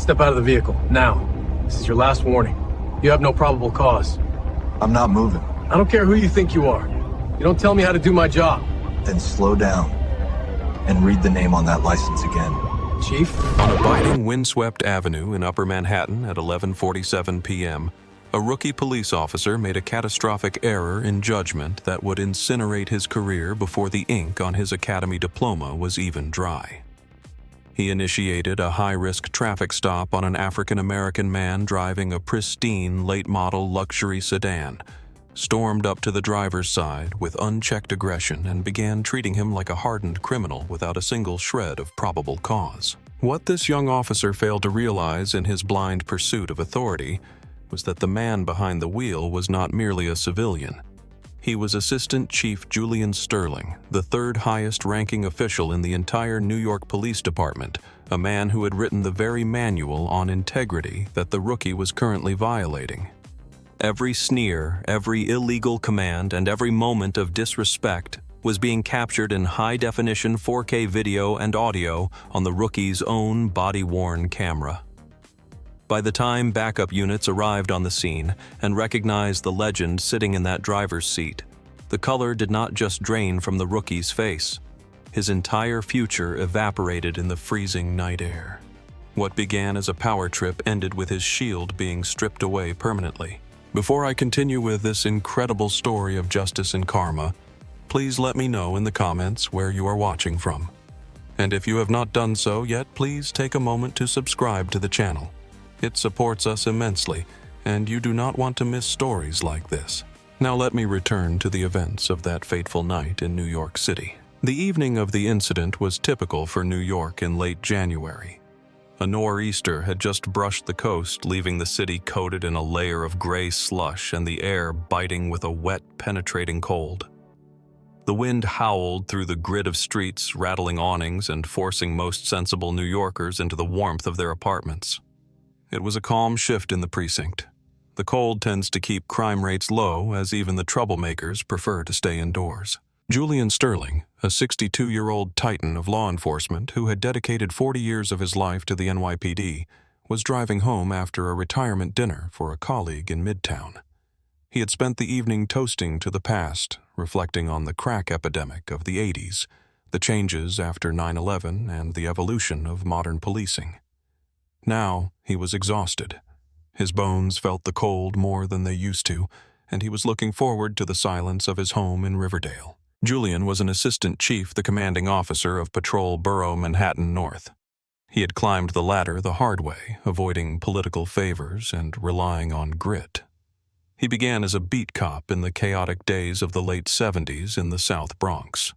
Step out of the vehicle, now. This is your last warning. You have no probable cause. I'm not moving. I don't care who you think you are. You don't tell me how to do my job. Then slow down and read the name on that license again. Chief? On a biting, windswept avenue in Upper Manhattan at 11:47 p.m., a rookie police officer made a catastrophic error in judgment that would incinerate his career before the ink on his academy diploma was even dry. He initiated a high-risk traffic stop on an African-American man driving a pristine late-model luxury sedan, stormed up to the driver's side with unchecked aggression and began treating him like a hardened criminal without a single shred of probable cause. What this young officer failed to realize in his blind pursuit of authority was that the man behind the wheel was not merely a civilian. He was Assistant Chief Julian Sterling, the third highest-ranking official in the entire New York Police Department, a man who had written the very manual on integrity that the rookie was currently violating. Every sneer, every illegal command, and every moment of disrespect was being captured in high-definition 4K video and audio on the rookie's own body-worn camera. By the time backup units arrived on the scene and recognized the legend sitting in that driver's seat, the color did not just drain from the rookie's face. His entire future evaporated in the freezing night air. What began as a power trip ended with his shield being stripped away permanently. Before I continue with this incredible story of justice and karma, please let me know in the comments where you are watching from. And if you have not done so yet, please take a moment to subscribe to the channel. It supports us immensely, and you do not want to miss stories like this. Now let me return to the events of that fateful night in New York City. The evening of the incident was typical for New York in late January. A nor'easter had just brushed the coast, leaving the city coated in a layer of gray slush and the air biting with a wet, penetrating cold. The wind howled through the grid of streets, rattling awnings and forcing most sensible New Yorkers into the warmth of their apartments. It was a calm shift in the precinct. The cold tends to keep crime rates low, as even the troublemakers prefer to stay indoors. Julian Sterling, a 62-year-old titan of law enforcement who had dedicated 40 years of his life to the NYPD, was driving home after a retirement dinner for a colleague in Midtown. He had spent the evening toasting to the past, reflecting on the crack epidemic of the 80s, the changes after 9/11, and the evolution of modern policing. Now, he was exhausted. His bones felt the cold more than they used to, and he was looking forward to the silence of his home in Riverdale. Julian was an assistant chief, the commanding officer of Patrol Borough Manhattan North. He had climbed the ladder the hard way, avoiding political favors and relying on grit. He began as a beat cop in the chaotic days of the late 70s in the South Bronx.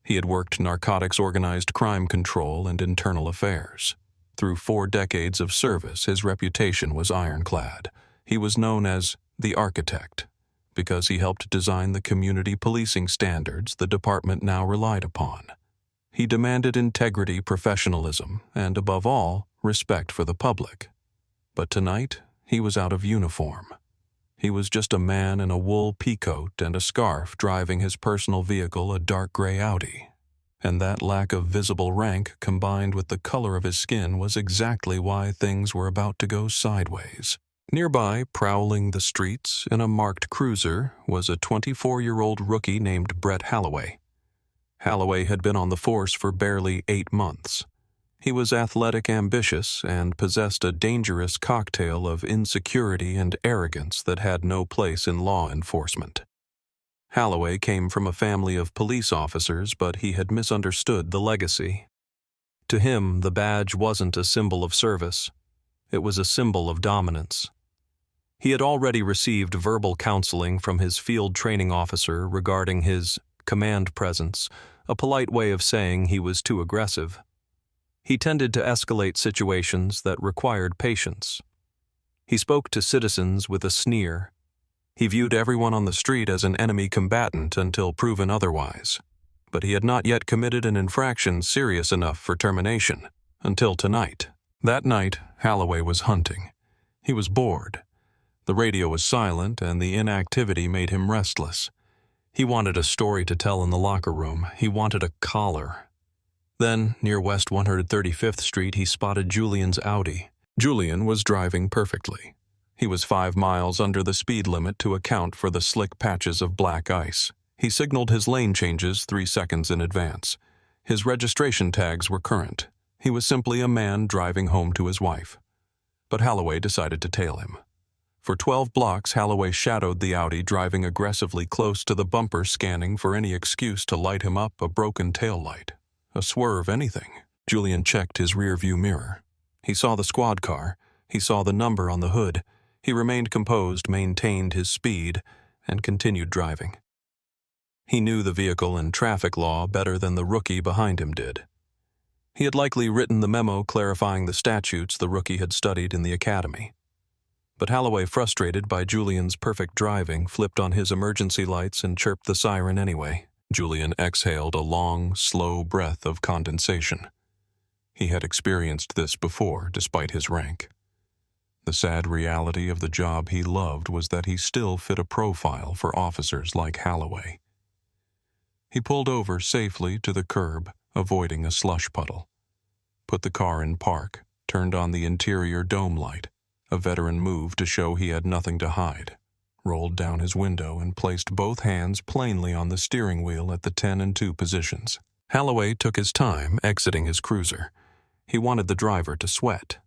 He had worked narcotics, organized crime control, and internal affairs. Through 4 decades of service, his reputation was ironclad. He was known as the Architect because he helped design the community policing standards the department now relied upon. He demanded integrity, professionalism, and above all, respect for the public. But tonight, he was out of uniform. He was just a man in a wool peacoat and a scarf driving his personal vehicle, a dark gray Audi. And that lack of visible rank combined with the color of his skin was exactly why things were about to go sideways. Nearby, prowling the streets in a marked cruiser, was a 24-year-old rookie named Brett Holloway. Holloway had been on the force for barely 8 months. He was athletic, ambitious, and possessed a dangerous cocktail of insecurity and arrogance that had no place in law enforcement. Holloway came from a family of police officers, but he had misunderstood the legacy. To him, the badge wasn't a symbol of service. It was a symbol of dominance. He had already received verbal counseling from his field training officer regarding his command presence, a polite way of saying he was too aggressive. He tended to escalate situations that required patience. He spoke to citizens with a sneer. He viewed everyone on the street as an enemy combatant until proven otherwise. But he had not yet committed an infraction serious enough for termination, until tonight. That night, Holloway was hunting. He was bored. The radio was silent, and the inactivity made him restless. He wanted a story to tell in the locker room. He wanted a collar. Then, near West 135th Street, he spotted Julian's Audi. Julian was driving perfectly. He was 5 miles under the speed limit to account for the slick patches of black ice. He signaled his lane changes 3 seconds in advance. His registration tags were current. He was simply a man driving home to his wife. But Holloway decided to tail him. For 12 blocks, Holloway shadowed the Audi, driving aggressively close to the bumper, scanning for any excuse to light him up, a broken taillight, a swerve, anything. Julian checked his rearview mirror. He saw the squad car. He saw the number on the hood. He remained composed, maintained his speed, and continued driving. He knew the vehicle and traffic law better than the rookie behind him did. He had likely written the memo clarifying the statutes the rookie had studied in the academy. But Holloway, frustrated by Julian's perfect driving, flipped on his emergency lights and chirped the siren anyway. Julian exhaled a long, slow breath of condensation. He had experienced this before, despite his rank. The sad reality of the job he loved was that he still fit a profile for officers like Holloway. He pulled over safely to the curb, avoiding a slush puddle. Put the car in park, turned on the interior dome light, a veteran move to show he had nothing to hide, rolled down his window and placed both hands plainly on the steering wheel at the 10 and 2 positions. Holloway took his time exiting his cruiser. He wanted the driver to sweat.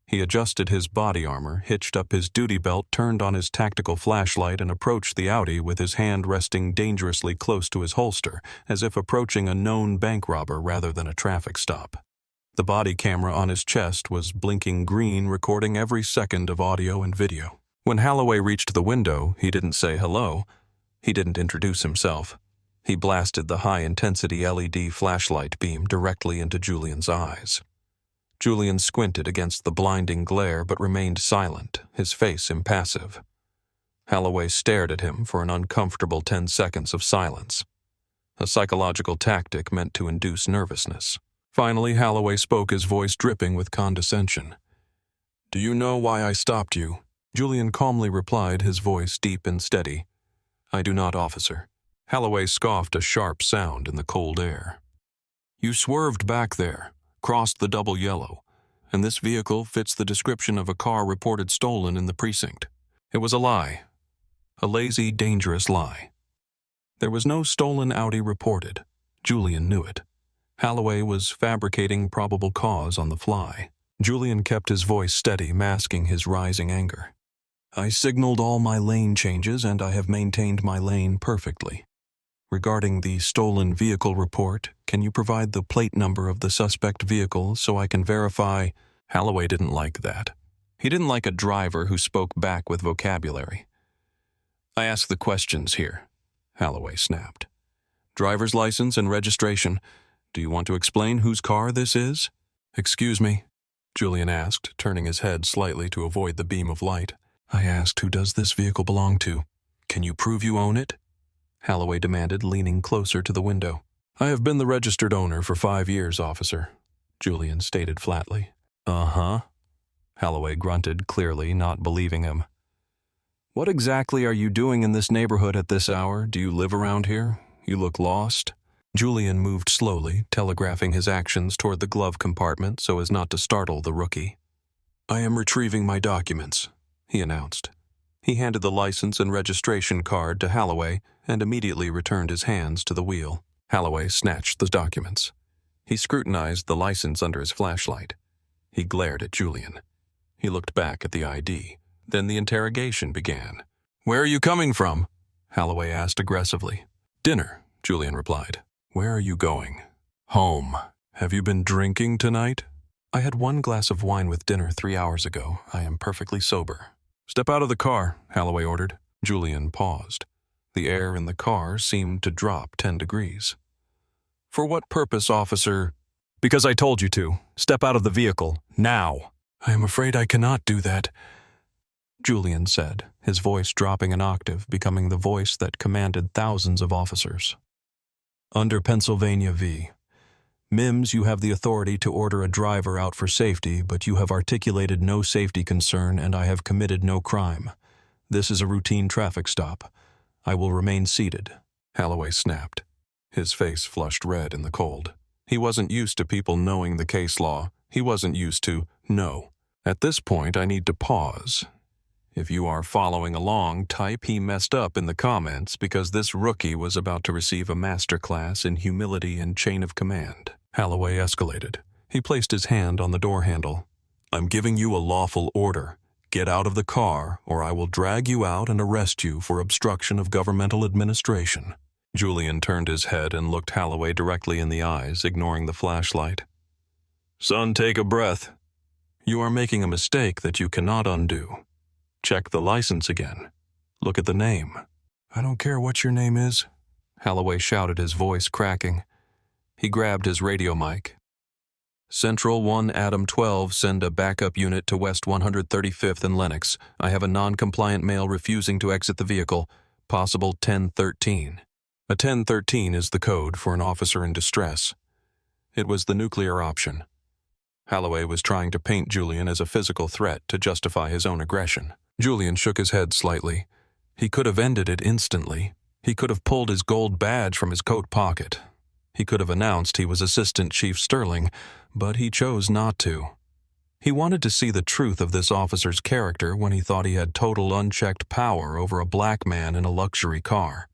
He adjusted his body armor, hitched up his duty belt, turned on his tactical flashlight, and approached the Audi with his hand resting dangerously close to his holster, as if approaching a known bank robber rather than a traffic stop. The body camera on his chest was blinking green, recording every second of audio and video. When Holloway reached the window, he didn't say hello. He didn't introduce himself. He blasted the high-intensity LED flashlight beam directly into Julian's eyes. Julian squinted against the blinding glare but remained silent, his face impassive. Holloway stared at him for an uncomfortable 10 seconds of silence, a psychological tactic meant to induce nervousness. Finally, Holloway spoke, his voice dripping with condescension. "Do you know why I stopped you?" Julian calmly replied, his voice deep and steady. "I do not, officer." Holloway scoffed a sharp sound in the cold air. "You swerved back there, crossed the double yellow, and this vehicle fits the description of a car reported stolen in the precinct. It was a lie. A lazy, dangerous lie. There was no stolen Audi reported. Julian knew it. Holloway was fabricating probable cause on the fly. Julian kept his voice steady, masking his rising anger. "I signaled all my lane changes, and I have maintained my lane perfectly. Regarding the stolen vehicle report, can you provide the plate number of the suspect vehicle so I can verify?" Holloway didn't like that. He didn't like a driver who spoke back with vocabulary. "I ask the questions here," Holloway snapped. "Driver's license and registration. Do you want to explain whose car this is?" "Excuse me?" Julian asked, turning his head slightly to avoid the beam of light. "I asked, who does this vehicle belong to? Can you prove you own it?" Holloway demanded, leaning closer to the window. "I have been the registered owner for 5 years, officer," Julian stated flatly. "Uh-huh," Holloway grunted, clearly not believing him. "What exactly are you doing in this neighborhood at this hour? Do you live around here? You look lost." Julian moved slowly, telegraphing his actions toward the glove compartment so as not to startle the rookie. "I am retrieving my documents," he announced. He handed the license and registration card to Holloway and immediately returned his hands to the wheel. Holloway snatched the documents. He scrutinized the license under his flashlight. He glared at Julian. He looked back at the ID. Then the interrogation began. "Where are you coming from?" Holloway asked aggressively. "Dinner," Julian replied. "Where are you going?" "Home. Have you been drinking tonight?" "I had 1 glass of wine with dinner 3 hours ago. I am perfectly sober." "Step out of the car," Holloway ordered. Julian paused. The air in the car seemed to drop 10 degrees. "For what purpose, officer?" "Because I told you to. Step out of the vehicle. Now." "I am afraid I cannot do that," Julian said, his voice dropping an octave, becoming the voice that commanded thousands of officers. "Under Pennsylvania v. Mims, you have the authority to order a driver out for safety, but you have articulated no safety concern and I have committed no crime. This is a routine traffic stop. I will remain seated," Holloway snapped. His face flushed red in the cold. He wasn't used to people knowing the case law. He wasn't used to no. At this point, I need to pause. If you are following along, type "he messed up" in the comments because this rookie was about to receive a masterclass in humility and chain of command. Holloway escalated. He placed his hand on the door handle. "I'm giving you a lawful order. Get out of the car, or I will drag you out and arrest you for obstruction of governmental administration." Julian turned his head and looked Holloway directly in the eyes, ignoring the flashlight. "Son, take a breath. You are making a mistake that you cannot undo. Check the license again. Look at the name." "I don't care what your name is," Holloway shouted, his voice cracking. He grabbed his radio mic. "Central 1 Adam 12, send a backup unit to West 135th and Lenox. I have a non-compliant male refusing to exit the vehicle. Possible 1013. A 1013 is the code for an officer in distress. It was the nuclear option. Holloway was trying to paint Julian as a physical threat to justify his own aggression. Julian shook his head slightly. He could have ended it instantly. He could have pulled his gold badge from his coat pocket. He could have announced he was Assistant Chief Sterling, but he chose not to. He wanted to see the truth of this officer's character when he thought he had total unchecked power over a black man in a luxury car.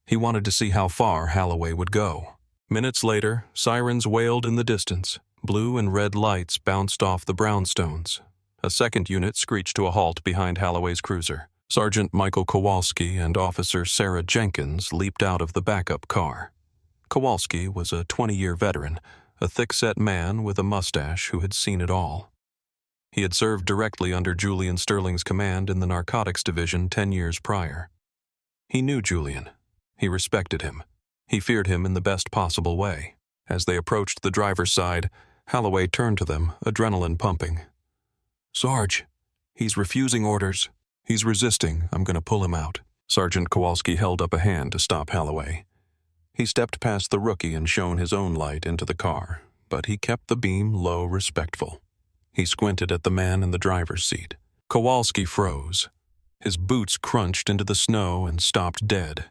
He wanted to see how far Holloway would go. Minutes later, sirens wailed in the distance. Blue and red lights bounced off the brownstones. A second unit screeched to a halt behind Holloway's cruiser. Sergeant Michael Kowalski and Officer Sarah Jenkins leaped out of the backup car. Kowalski was a 20-year veteran, a thick-set man with a mustache who had seen it all. He had served directly under Julian Sterling's command in the Narcotics Division 10 years prior. He knew Julian. He respected him. He feared him in the best possible way. As they approached the driver's side, Holloway turned to them, adrenaline pumping. "Sarge, he's refusing orders. He's resisting. I'm going to pull him out." Sergeant Kowalski held up a hand to stop Holloway. He stepped past the rookie and shone his own light into the car, but he kept the beam low, respectful. He squinted at the man in the driver's seat. Kowalski froze. His boots crunched into the snow and stopped dead.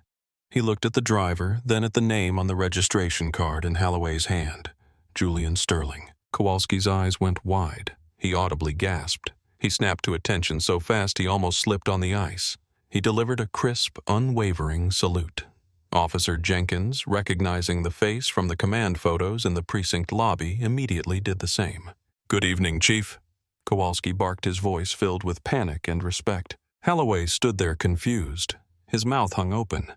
He looked at the driver, then at the name on the registration card in Holloway's hand. Julian Sterling. Kowalski's eyes went wide. He audibly gasped. He snapped to attention so fast he almost slipped on the ice. He delivered a crisp, unwavering salute. Officer Jenkins, recognizing the face from the command photos in the precinct lobby, immediately did the same. "Good evening, Chief." Kowalski barked, his voice filled with panic and respect. Holloway stood there confused. His mouth hung open.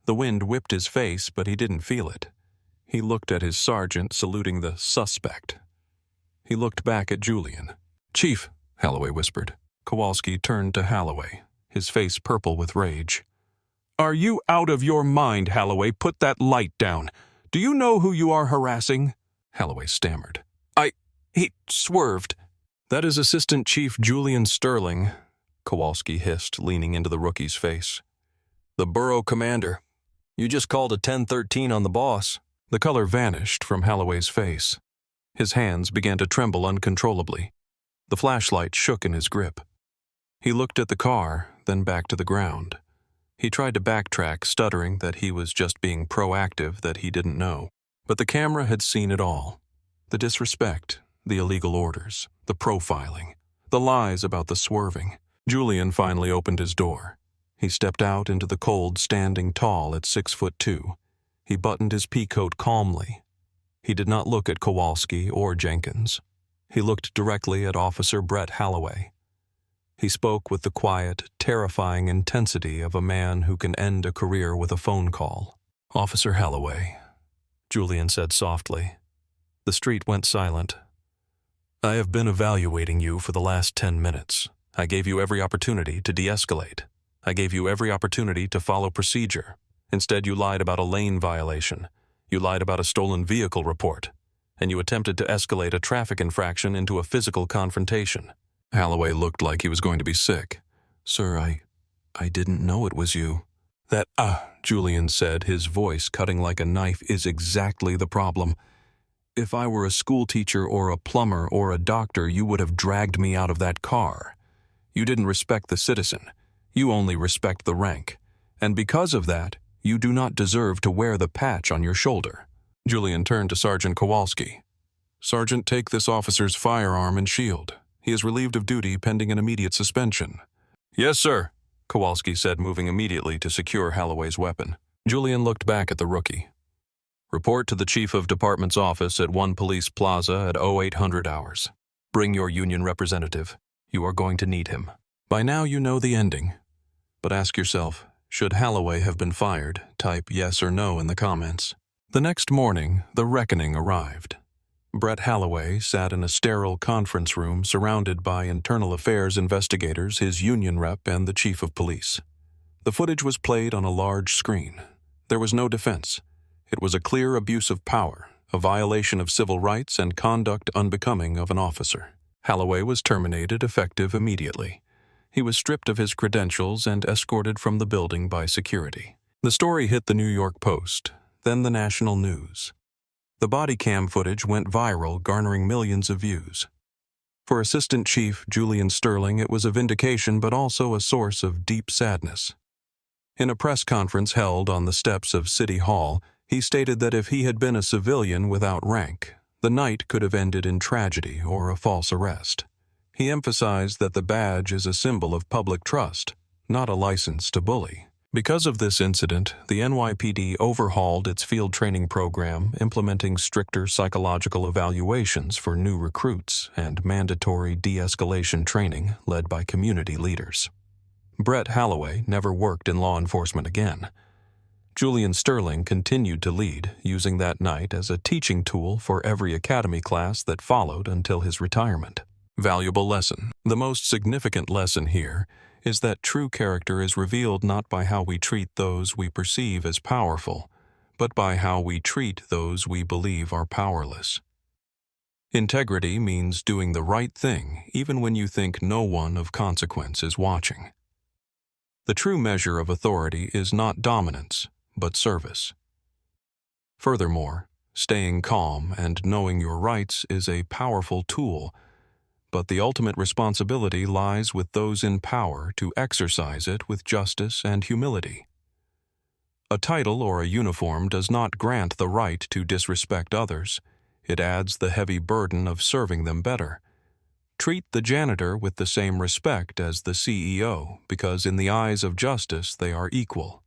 The wind whipped his face, but he didn't feel it. He looked at his sergeant, saluting the suspect. He looked back at Julian. "Chief," Holloway whispered. Kowalski turned to Holloway, his face purple with rage. "Are you out of your mind, Holloway? Put that light down. Do you know who you are harassing?" Holloway stammered. He swerved." "That is Assistant Chief Julian Sterling," Kowalski hissed, leaning into the rookie's face. "The borough commander. You just called a 1013 on the boss." The color vanished from Holloway's face. His hands began to tremble uncontrollably. The flashlight shook in his grip. He looked at the car, then back to the ground. He tried to backtrack, stuttering that he was just being proactive, that he didn't know. But the camera had seen it all. The disrespect, the illegal orders, the profiling, the lies about the swerving. Julian finally opened his door. He stepped out into the cold, standing tall at 6'2". He buttoned his pea coat calmly. He did not look at Kowalski or Jenkins. He looked directly at Officer Brett Holloway. He spoke with the quiet, terrifying intensity of a man who can end a career with a phone call. "Officer Holloway," Julian said softly. The street went silent. "I have been evaluating you for the last 10 minutes. I gave you every opportunity to de-escalate. I gave you every opportunity to follow procedure. Instead, you lied about a lane violation. You lied about a stolen vehicle report. And you attempted to escalate a traffic infraction into a physical confrontation." Holloway looked like he was going to be sick. "Sir, I didn't know it was you." "That, Julian said, his voice cutting like a knife, "is exactly the problem. If I were a schoolteacher or a plumber or a doctor, you would have dragged me out of that car. You didn't respect the citizen. You only respect the rank. And because of that, you do not deserve to wear the patch on your shoulder." Julian turned to Sergeant Kowalski. "Sergeant, take this officer's firearm and shield. He is relieved of duty pending an immediate suspension. Yes, sir, Kowalski said, moving immediately to secure Holloway's weapon. Julian looked back at the rookie. Report to the Chief of Department's office at 1 Police Plaza at 0800 hours. Bring your union representative. You are going to need him. By now you know the ending. But ask yourself, should Holloway have been fired? Type yes or no in the comments. The next morning, the reckoning arrived. Brett Holloway sat in a sterile conference room surrounded by internal affairs investigators, his union rep, and the chief of police. The footage was played on a large screen. There was no defense. It was a clear abuse of power, a violation of civil rights and conduct unbecoming of an officer. Holloway was terminated effective immediately. He was stripped of his credentials and escorted from the building by security. The story hit the New York Post, then the national news. The body cam footage went viral, garnering millions of views. For Assistant Chief Julian Sterling, it was a vindication but also a source of deep sadness. In a press conference held on the steps of City Hall, he stated that if he had been a civilian without rank, the night could have ended in tragedy or a false arrest. He emphasized that the badge is a symbol of public trust, not a license to bully. Because of this incident, the NYPD overhauled its field training program, implementing stricter psychological evaluations for new recruits and mandatory de-escalation training led by community leaders. Brett Holloway never worked in law enforcement again. Julian Sterling continued to lead, using that night as a teaching tool for every academy class that followed until his retirement. Valuable lesson. The most significant lesson here is that true character is revealed not by how we treat those we perceive as powerful, but by how we treat those we believe are powerless. Integrity means doing the right thing even when you think no one of consequence is watching. The true measure of authority is not dominance, but service. Furthermore, staying calm and knowing your rights is a powerful tool, but the ultimate responsibility lies with those in power to exercise it with justice and humility. A title or a uniform does not grant the right to disrespect others. It adds the heavy burden of serving them better. Treat the janitor with the same respect as the CEO, because in the eyes of justice they are equal.